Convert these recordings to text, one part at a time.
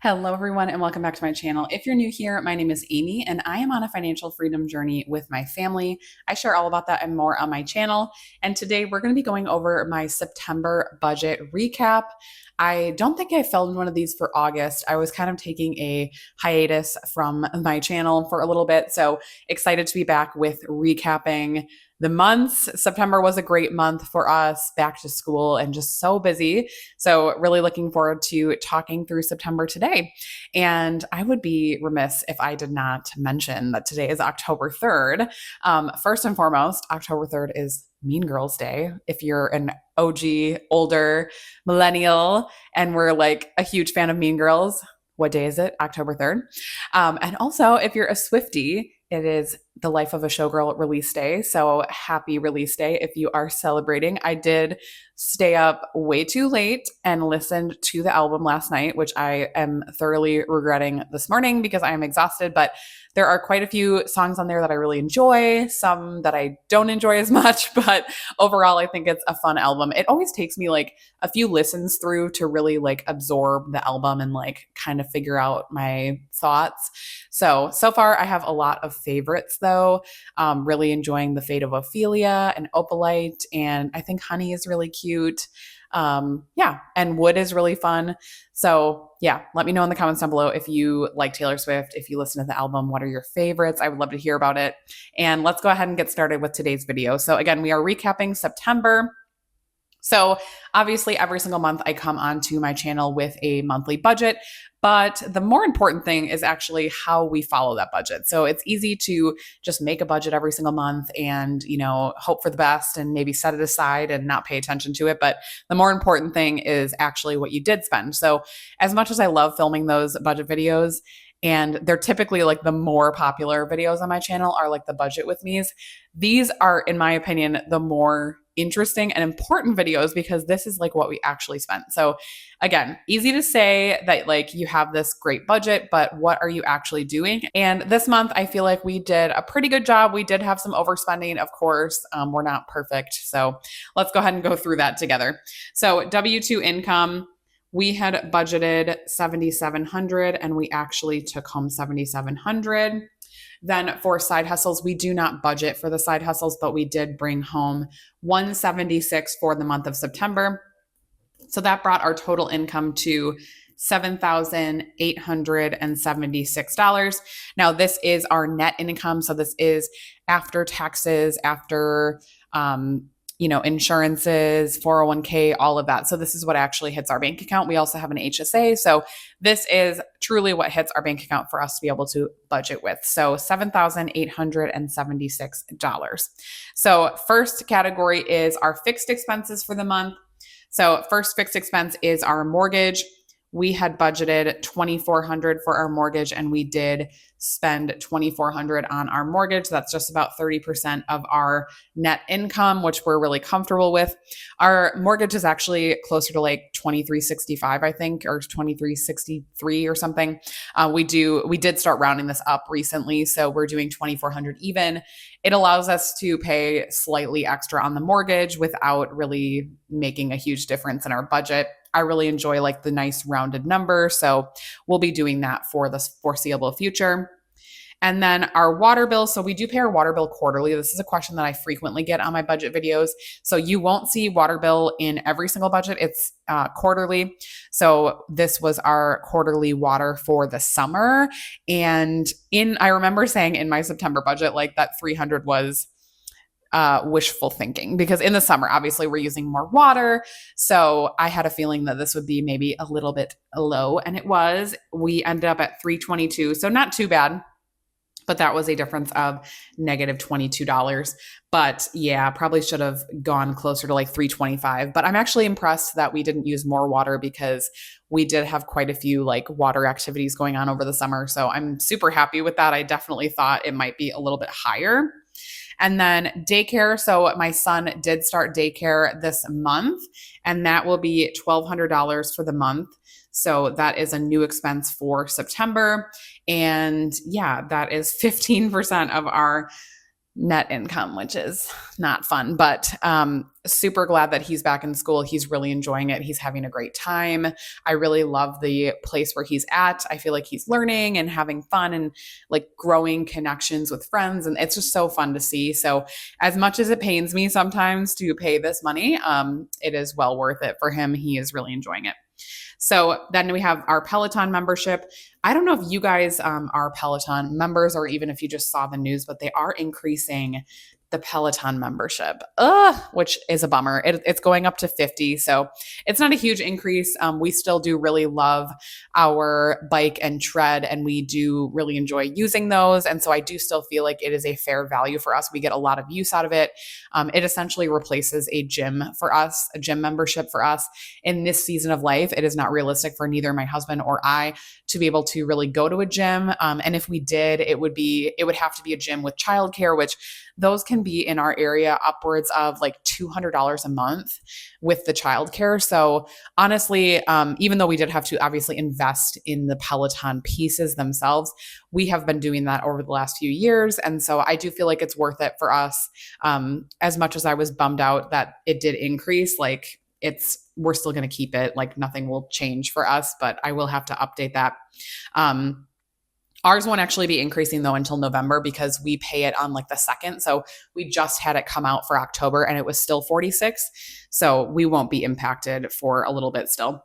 Hello, everyone, and welcome back to my channel. If you're new here, my name is Amy, and I am on a financial freedom journey with my family. I share all about that and more on my channel. And today we're going to be going over my September budget recap. I don't think I filmed one of these for August. I was kind of taking a hiatus from my channel for a little bit. So excited to be back with recapping the months. September was a great month for us, back to school, and just so busy. So, really looking forward to talking through September today. And I would be remiss if I did not mention that today is October 3rd. First and foremost, October 3rd is Mean Girls Day. If you're an OG, older millennial, and we're like a huge fan of Mean Girls, what day is it? October 3rd. And also, if you're a Swiftie, it is the Life of a Showgirl release day. So happy release day if you are celebrating. I did stay up way too late and listened to the album last night, which I am thoroughly regretting this morning because I am exhausted. But there are quite a few songs on there that I really enjoy, some that I don't enjoy as much. But overall, I think it's a fun album. It always takes me like a few listens through to really like absorb the album and like kind of figure out my thoughts. So far I have a lot of favorites though. Really enjoying The Fate of Ophelia and Opalite, and I think Honey is really cute. And Wood is really fun. So yeah, let me know in the comments down below if you like Taylor Swift, if you listen to the album, what are your favorites? I would love to hear about it. And let's go ahead and get started with today's video. So again, we are recapping September. So obviously every single month I come onto my channel with a monthly budget, but the more important thing is actually how we follow that budget. So it's easy to just make a budget every single month and, hope for the best and maybe set it aside and not pay attention to it. But the more important thing is actually what you did spend. So as much as I love filming those budget videos, and they're typically like the more popular videos on my channel are like the budget with me's. These are, in my opinion, the more interesting and important videos because this is like what we actually spent. So again, easy to say that like you have this great budget, but what are you actually doing? And this month, I feel like we did a pretty good job. We did have some overspending, of course. We're not perfect. So let's go ahead and go through that together. So W-2 income, we had budgeted 7,700 and we actually took home 7,700. Then for side hustles, we do not budget for the side hustles, but we did bring home 176 for the month of September. So that brought our total income to $7,876. Now, this is our net income. So this is after taxes, after insurances, 401k, all of that. So this is what actually hits our bank account. We also have an HSA. So this is truly what hits our bank account for us to be able to budget with. So $7,876. So first category is our fixed expenses for the month. So first fixed expense is our mortgage. We had budgeted $2,400 for our mortgage and we did spend $2,400 on our mortgage. That's just about 30% of our net income, which we're really comfortable with. Our mortgage is actually closer to like $2,365, I think, or $2,363 or something. We did start rounding this up recently, so we're doing $2,400 even. It allows us to pay slightly extra on the mortgage without really making a huge difference in our budget. I really enjoy like the nice rounded number. So we'll be doing that for the foreseeable future. And then our water bill. So we do pay our water bill quarterly. This is a question that I frequently get on my budget videos. So you won't see water bill in every single budget. It's quarterly. So this was our quarterly water for the summer. And I remember saying in my September budget, like that 300 was wishful thinking because in the summer, obviously we're using more water. So I had a feeling that this would be maybe a little bit low, and it was. We ended up at 322. So not too bad, but that was a difference of negative $22. But yeah, probably should have gone closer to like 325. But I'm actually impressed that we didn't use more water because we did have quite a few like water activities going on over the summer. So I'm super happy with that. I definitely thought it might be a little bit higher. And then daycare. So my son did start daycare this month, and that will be $1,200 for the month. So that is a new expense for September. And yeah, that is 15% of our net income, which is not fun, but super glad that he's back in school. He's really enjoying it. He's having a great time. I really love the place where he's at. I feel like he's learning and having fun and like growing connections with friends. And it's just so fun to see. So as much as it pains me sometimes to pay this money, it is well worth it for him. He is really enjoying it. So then we have our Peloton membership. I don't know if you guys are Peloton members or even if you just saw the news, but they are increasing the Peloton membership, which is a bummer. It's going up to 50. So it's not a huge increase. We still do really love our bike and tread, and we do really enjoy using those. And so I do still feel like it is a fair value for us. We get a lot of use out of it. It essentially replaces a gym for us, a gym membership for us. In this season of life, it is not realistic for neither my husband or I to be able to really go to a gym. And if we did, it would have to be a gym with childcare, which those can be in our area upwards of like $200 a month with the childcare. So honestly, even though we did have to obviously invest in the Peloton pieces themselves, we have been doing that over the last few years. And so I do feel like it's worth it for us. As much as I was bummed out that it did increase, like we're still going to keep it. Like nothing will change for us, but I will have to update that. Ours won't actually be increasing though until November because we pay it on like the 2nd. So we just had it come out for October and it was still 46. So we won't be impacted for a little bit still.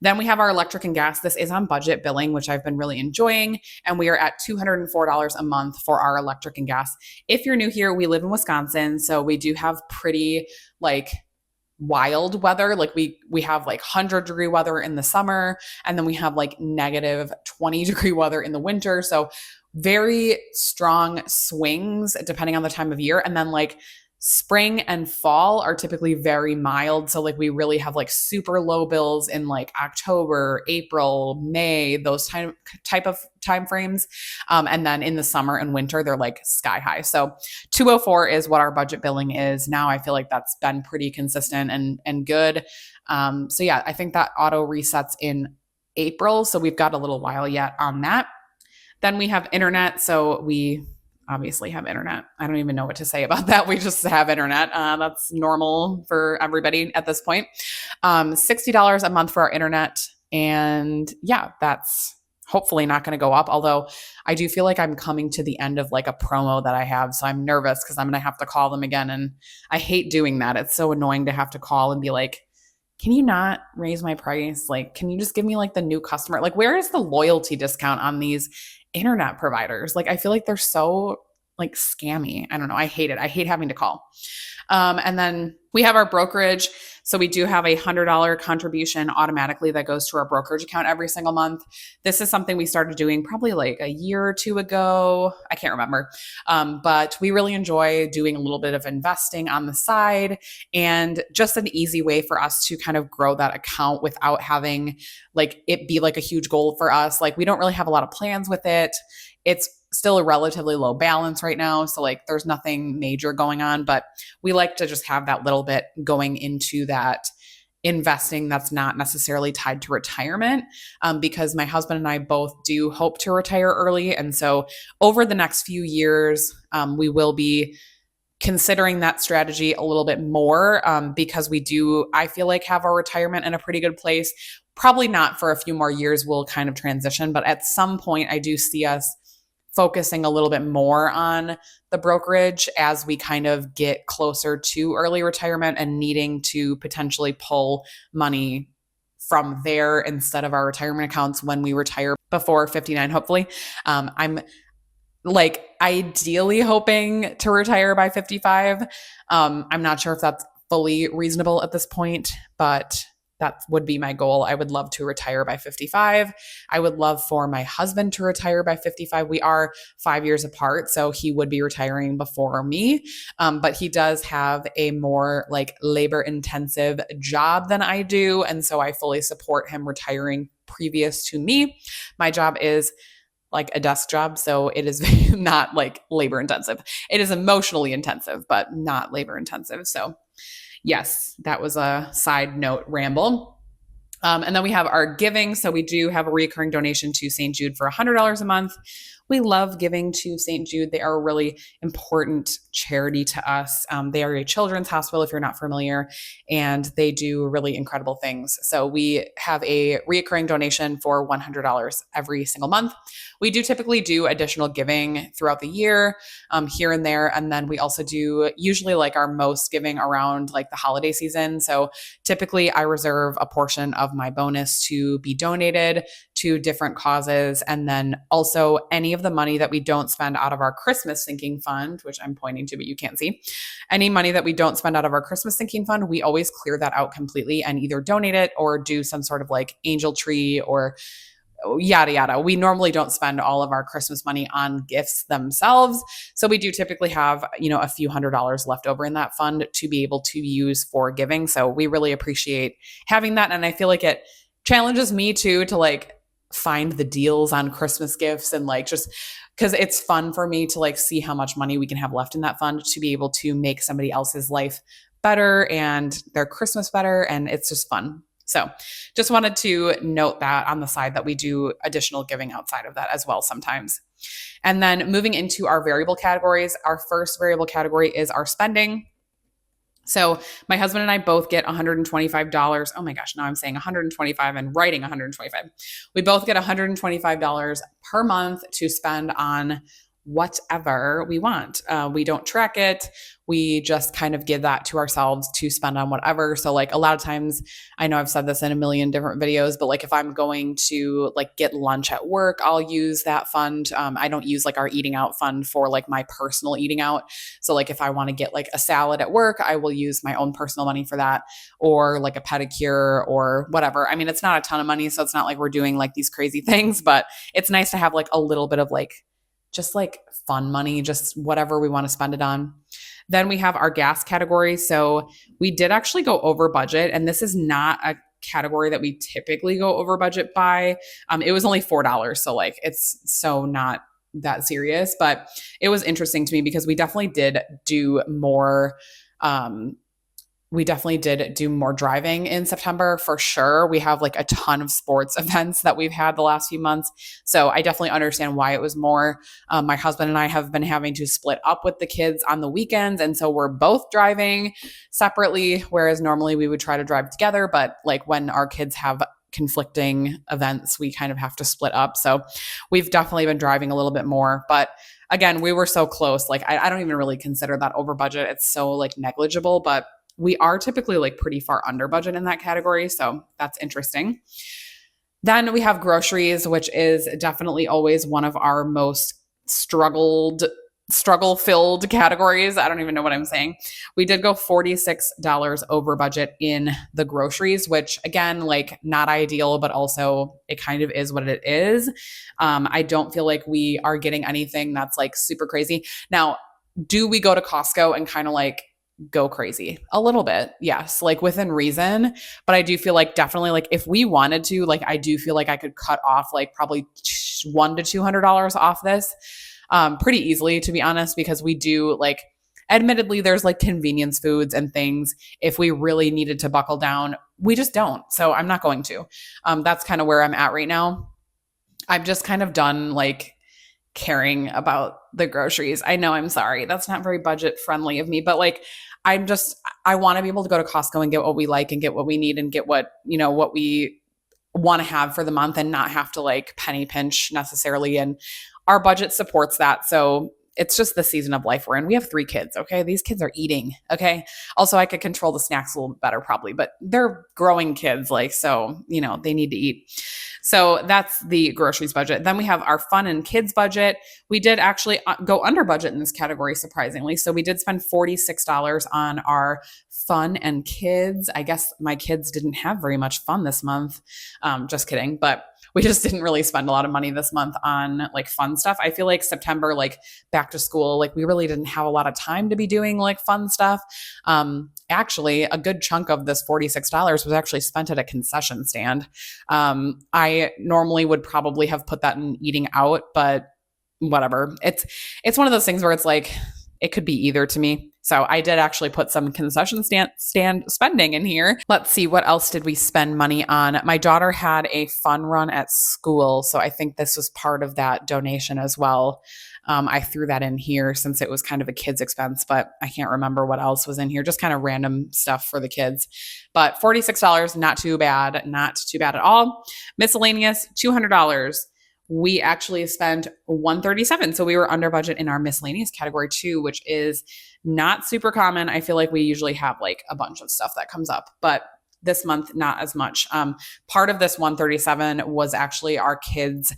Then we have our electric and gas. This is on budget billing, which I've been really enjoying. And we are at $204 a month for our electric and gas. If you're new here, we live in Wisconsin. So we do have pretty like wild weather. Like we have like 100-degree weather in the summer, and then we have like negative 20-degree weather in the winter. So very strong swings depending on the time of year. And then like spring and fall are typically very mild. So like we really have like super low bills in like October, April, May, those type of time frames. And then in the summer and winter, they're like sky high. So 204 is what our budget billing is now. I feel like that's been pretty consistent and good. So yeah, I think that auto resets in April. So we've got a little while yet on that. Then we have internet. So we obviously have internet. I don't even know what to say about that. We just have internet. That's normal for everybody at this point. $60 a month for our internet. And yeah, that's hopefully not going to go up. Although I do feel like I'm coming to the end of like a promo that I have. So I'm nervous because I'm going to have to call them again. And I hate doing that. It's so annoying to have to call and be like, can you not raise my price? Like, can you just give me like the new customer? Like, where is the loyalty discount on these internet providers? Like, I feel like they're so like scammy. I don't know. I hate it. I hate having to call. And then we have our brokerage. So we do have a $100 contribution automatically that goes to our brokerage account every single month. This is something we started doing probably like a year or two ago. I can't remember. But we really enjoy doing a little bit of investing on the side, and just an easy way for us to kind of grow that account without having like it be like a huge goal for us. Like we don't really have a lot of plans with it. It's still a relatively low balance right now. So like there's nothing major going on, but we like to just have that little bit going into that investing that's not necessarily tied to retirement, because my husband and I both do hope to retire early. And so over the next few years, we will be considering that strategy a little bit more, because we do, I feel like, have our retirement in a pretty good place. Probably not for a few more years, we'll kind of transition, but at some point I do see us focusing a little bit more on the brokerage as we kind of get closer to early retirement and needing to potentially pull money from there instead of our retirement accounts when we retire before 59, hopefully. I'm like ideally hoping to retire by 55. I'm not sure if that's fully reasonable at this point, but that would be my goal. I would love to retire by 55. I would love for my husband to retire by 55. We are 5 years apart, so he would be retiring before me. But he does have a more like labor intensive job than I do. And so I fully support him retiring previous to me. My job is like a desk job, so it is not like labor intensive. It is emotionally intensive, but not labor intensive. So yes, that was a side note ramble. And then we have our giving. So we do have a recurring donation to St. Jude for $100 a month. We love giving to St. Jude. They are a really important charity to us. They are a children's hospital, if you're not familiar, and they do really incredible things. So we have a reoccurring donation for $100 every single month. We do typically do additional giving throughout the year, here and there. And then we also do usually like our most giving around like the holiday season. So typically I reserve a portion of my bonus to be donated to different causes. And then also any of the money that we don't spend out of our Christmas sinking fund, which I'm pointing to, but you can't see, any money that we don't spend out of our Christmas sinking fund, we always clear that out completely and either donate it or do some sort of like angel tree or yada yada. We normally don't spend all of our Christmas money on gifts themselves. So we do typically have, a few $100s left over in that fund to be able to use for giving. So we really appreciate having that. And I feel like it challenges me too to like find the deals on Christmas gifts and like just because it's fun for me to like see how much money we can have left in that fund to be able to make somebody else's life better and their Christmas better. And it's just fun. So just wanted to note that on the side that we do additional giving outside of that as well sometimes. And then moving into our variable categories, our first variable category is our spending. So my husband and I both get $125. Oh my gosh, now I'm saying 125 and writing 125. We both get $125 per month to spend on whatever we want. We don't track it. We just kind of give that to ourselves to spend on whatever. So like a lot of times, I know I've said this in a million different videos, but like if I'm going to like get lunch at work, I'll use that fund. I don't use like our eating out fund for like my personal eating out. So like if I want to get like a salad at work, I will use my own personal money for that, or like a pedicure or whatever. I mean, it's not a ton of money, so it's not like we're doing like these crazy things, but it's nice to have like a little bit of like just like fun money, just whatever we want to spend it on. Then we have our gas category. So we did actually go over budget, and this is not a category that we typically go over budget by. It was only $4. So like it's so not that serious, but it was interesting to me because we definitely did do more driving in September for sure. We have like a ton of sports events that we've had the last few months. So I definitely understand why it was more. My husband and I have been having to split up with the kids on the weekends. And so we're both driving separately, whereas normally we would try to drive together. But like when our kids have conflicting events, we kind of have to split up. So we've definitely been driving a little bit more. But again, we were so close. Like I don't even really consider that over budget. It's so like negligible, but we are typically like pretty far under budget in that category. So that's interesting. Then we have groceries, which is definitely always one of our most struggle-filled categories. I don't even know what I'm saying. We did go $46 over budget in the groceries, which again, like not ideal, but also it kind of is what it is. I don't feel like we are getting anything that's like super crazy. Now, do we go to Costco and kind of like go crazy a little bit? Yes, like within reason. But I do feel like definitely like if we wanted to, like I do feel like I could cut off like probably $100 to $200 off this pretty easily, to be honest, because we do like, admittedly, there's like convenience foods and things. If we really needed to buckle down, we just don't. So I'm not going to. That's kind of where I'm at right now. I'm just kind of done like caring about the groceries. I know, I'm sorry. That's not very budget friendly of me, but like I want to be able to go to Costco and get what we like and get what we need and get what we want to have for the month and not have to like penny pinch necessarily. And our budget supports that. So it's just the season of life we're in. We have 3 kids. Okay. These kids are eating. Okay. Also, I could control the snacks a little better probably, but they're growing kids. Like, so, they need to eat. So that's the groceries budget. Then we have our fun and kids budget. We did actually go under budget in this category, surprisingly. So we did spend $46 on our fun and kids. I guess my kids didn't have very much fun this month. Just kidding. But we just didn't really spend a lot of money this month on like fun stuff. I feel like September, like back to school, like we really didn't have a lot of time to be doing like fun stuff. Actually, a good chunk of this $46 was actually spent at a concession stand. I normally would probably have put that in eating out, but whatever. It's one of those things where it's like, it could be either to me. So I did actually put some concession stand spending in here. Let's see, what else did we spend money on? My daughter had a fun run at school, so I think this was part of that donation as well. I threw that in here since it was kind of a kid's expense, but I can't remember what else was in here, just kind of random stuff for the kids. But $46, not too bad, not too bad at all. Miscellaneous, $200. We actually spent 137, so we were under budget in our miscellaneous category too, which is not super common. I feel like we usually have like a bunch of stuff that comes up, but this month not as much. Part of this 137 was actually our kids'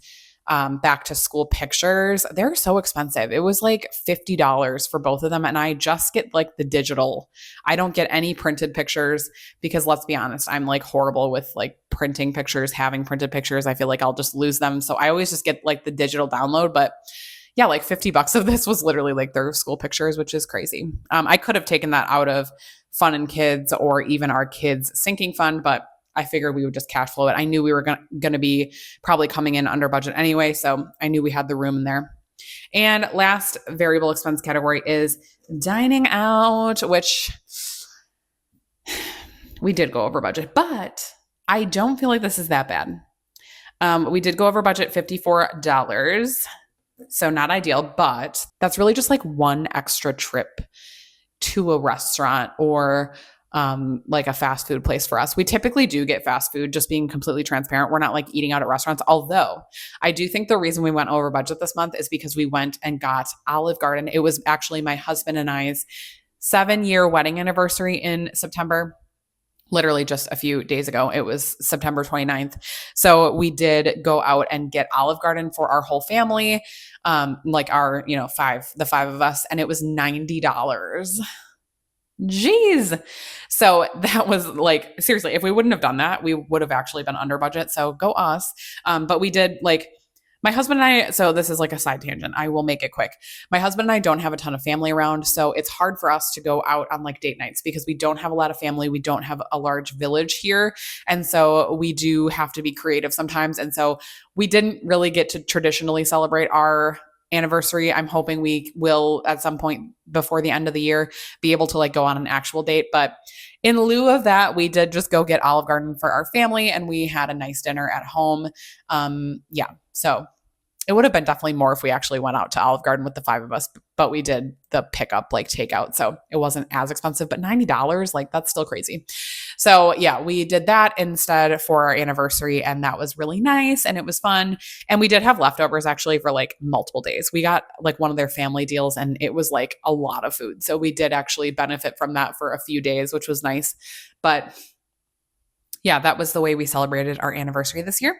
back to school pictures. They're so expensive. It was like $50 for both of them, and I just get like the digital. I don't get any printed pictures because, let's be honest, I'm like horrible with like printing pictures, having printed pictures. I feel like I'll just lose them, so I always just get like the digital download. But yeah, like $50 of this was literally like their school pictures, which is crazy. I could have taken that out of Fun and Kids or even our kids sinking fund, but I figured we would just cash flow it. I knew we were going to be probably coming in under budget anyway, so I knew we had the room in there. And last variable expense category is dining out, which we did go over budget, but I don't feel like this is that bad. We did go over budget $54. So not ideal, but that's really just like one extra trip to a restaurant or like a fast food place for us. We typically do get fast food, just being completely transparent. We're not like eating out at restaurants. Although I do think the reason we went over budget this month is because we went and got Olive Garden. It was actually my husband and I's 7-year wedding anniversary in September. Literally just a few days ago. It was September 29th. So we did go out and get Olive Garden for our whole family, like our, the five of us, and it was $90. Jeez. So that was like, seriously, if we wouldn't have done that, we would have actually been under budget. So go us. But we did like, my husband and I, so this is like a side tangent. I will make it quick. My husband and I don't have a ton of family around. So it's hard for us to go out on like date nights because we don't have a lot of family. We don't have a large village here. And so we do have to be creative sometimes. And so we didn't really get to traditionally celebrate our anniversary. I'm hoping we will at some point before the end of the year be able to like go on an actual date. But in lieu of that, we did just go get Olive Garden for our family and we had a nice dinner at home. So it would have been definitely more if we actually went out to Olive Garden with the five of us, but we did the pickup like takeout. So it wasn't as expensive, but $90, like that's still crazy. So yeah, we did that instead for our anniversary and that was really nice and it was fun. And we did have leftovers actually for like multiple days. We got like one of their family deals and it was like a lot of food. So we did actually benefit from that for a few days, which was nice. But yeah, that was the way we celebrated our anniversary this year.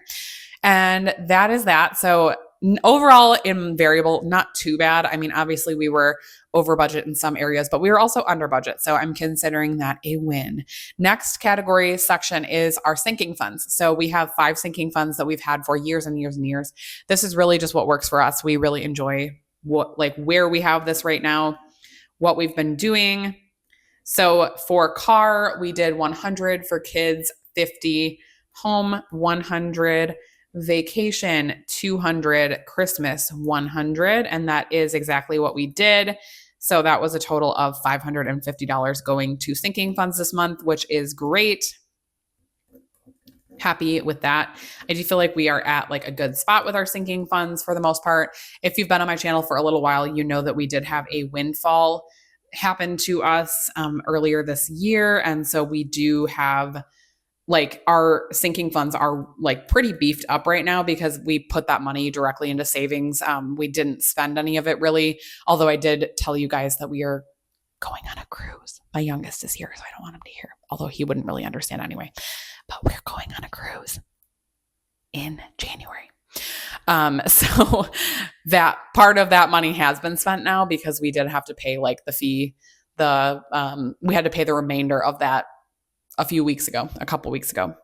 And that is that. So overall in variable, not too bad. I mean, obviously we were over budget in some areas, but we were also under budget. So I'm considering that a win. Next category section is our sinking funds. So we have 5 sinking funds that we've had for years and years and years. This is really just what works for us. We really enjoy where we have this right now, what we've been doing. So for car, we did 100, for kids, 50, home, 100, vacation, 200, Christmas, 100. And that is exactly what we did. So that was a total of $550 going to sinking funds this month, which is great. Happy with that. I do feel like we are at like a good spot with our sinking funds for the most part. If you've been on my channel for a little while, you know that we did have a windfall happen to us earlier this year. And so we do have like our sinking funds are like pretty beefed up right now because we put that money directly into savings. We didn't spend any of it really, although I did tell you guys that we are going on a cruise. My youngest is here, so I don't want him to hear, although he wouldn't really understand anyway, but we're going on a cruise in January. So that part of that money has been spent now because we did have to pay like the fee, we had to pay the remainder of that a couple weeks ago.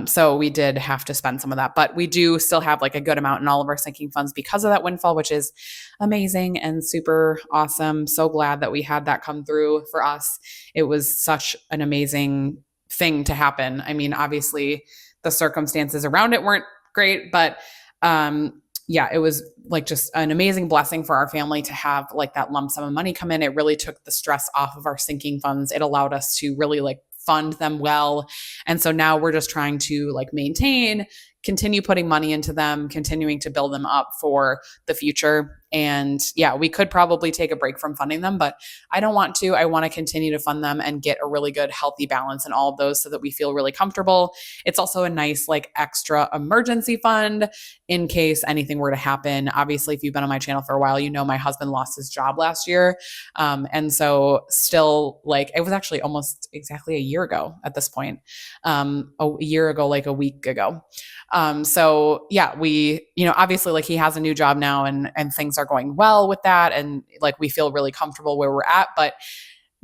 So we did have to spend some of that, but we do still have like a good amount in all of our sinking funds because of that windfall, which is amazing and super awesome. So glad that we had that come through for us. It was such an amazing thing to happen. I mean, obviously the circumstances around it weren't great, but yeah, it was like just an amazing blessing for our family to have like that lump sum of money come in. It really took the stress off of our sinking funds. It allowed us to really like fund them well. And so now we're just trying to like maintain, continue putting money into them, continuing to build them up for the future. And yeah, we could probably take a break from funding them, but I don't want to. I want to continue to fund them and get a really good, healthy balance in all of those so that we feel really comfortable. It's also a nice, like, extra emergency fund in case anything were to happen. Obviously, if you've been on my channel for a while, you know my husband lost his job last year. And so, still, like, it was actually almost exactly a year ago at this point, a year ago, like a week ago. So yeah, we, obviously, like, he has a new job now, and things are going well with that. And like, we feel really comfortable where we're at, but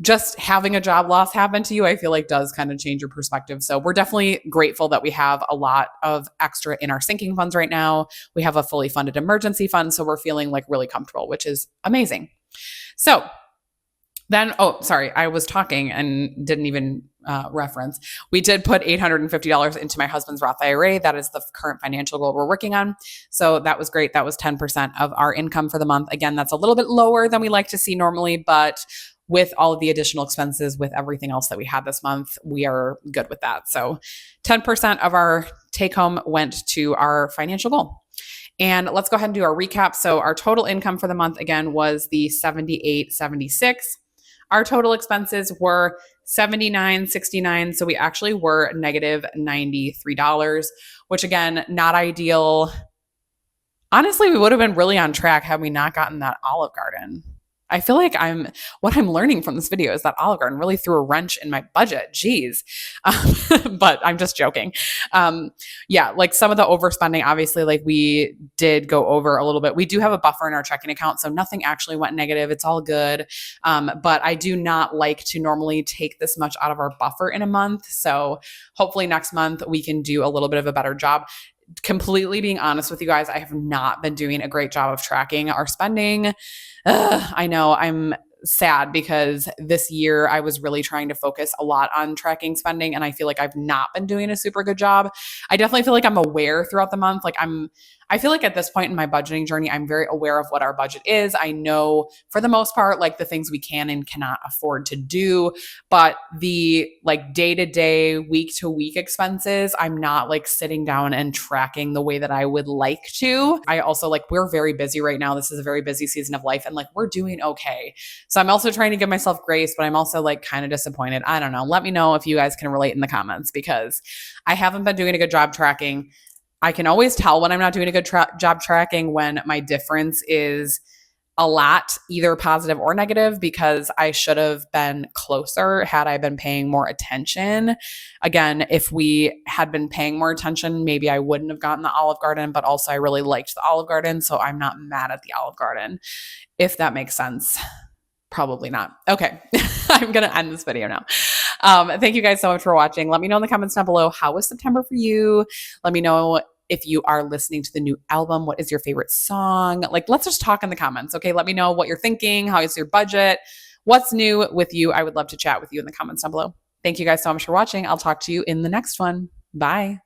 just having a job loss happen to you, I feel like does kind of change your perspective. So we're definitely grateful that we have a lot of extra in our sinking funds right now. We have a fully funded emergency fund. So we're feeling like really comfortable, which is amazing. So then, oh, sorry, I was talking and didn't even reference. We did put $850 into my husband's Roth IRA. That is the current financial goal we're working on. So that was great. That was 10% of our income for the month. Again, that's a little bit lower than we like to see normally, but with all of the additional expenses, with everything else that we had this month, we are good with that. So 10% of our take home went to our financial goal. And let's go ahead and do our recap. So our total income for the month, again, was the $78.76. Our total expenses were $79.69. So we actually were negative $93, which, again, not ideal. Honestly, we would have been really on track had we not gotten that Olive Garden. I feel like what I'm learning from this video is that Olive Garden really threw a wrench in my budget. Jeez. But I'm just joking. Yeah, like, some of the overspending, obviously, like, we did go over a little bit. We do have a buffer in our checking account, so nothing actually went negative. It's all good. But I do not like to normally take this much out of our buffer in a month. So hopefully next month we can do a little bit of a better job. Completely being honest with you guys, I have not been doing a great job of tracking our spending. I know, I'm sad because this year I was really trying to focus a lot on tracking spending, and I feel like I've not been doing a super good job. I definitely feel like I'm aware throughout the month. Like, I feel like at this point in my budgeting journey, I'm very aware of what our budget is. I know for the most part, like, the things we can and cannot afford to do, but the, like, day-to-day, week-to-week expenses, I'm not, like, sitting down and tracking the way that I would like to. I also, like, we're very busy right now. This is a very busy season of life, and, like, we're doing okay. So I'm also trying to give myself grace, but I'm also, like, kind of disappointed. I don't know. Let me know if you guys can relate in the comments, because I haven't been doing a good job tracking. I can always tell when I'm not doing a good job tracking when my difference is a lot, either positive or negative, because I should have been closer had I been paying more attention. Again, if we had been paying more attention, maybe I wouldn't have gotten the Olive Garden, but also I really liked the Olive Garden, so I'm not mad at the Olive Garden, if that makes sense. Probably not. Okay. I'm going to end this video now. Thank you guys so much for watching. Let me know in the comments down below, how was September for you? Let me know if you are listening to the new album. What is your favorite song? Like, let's just talk in the comments. Okay. Let me know what you're thinking. How is your budget? What's new with you? I would love to chat with you in the comments down below. Thank you guys so much for watching. I'll talk to you in the next one. Bye.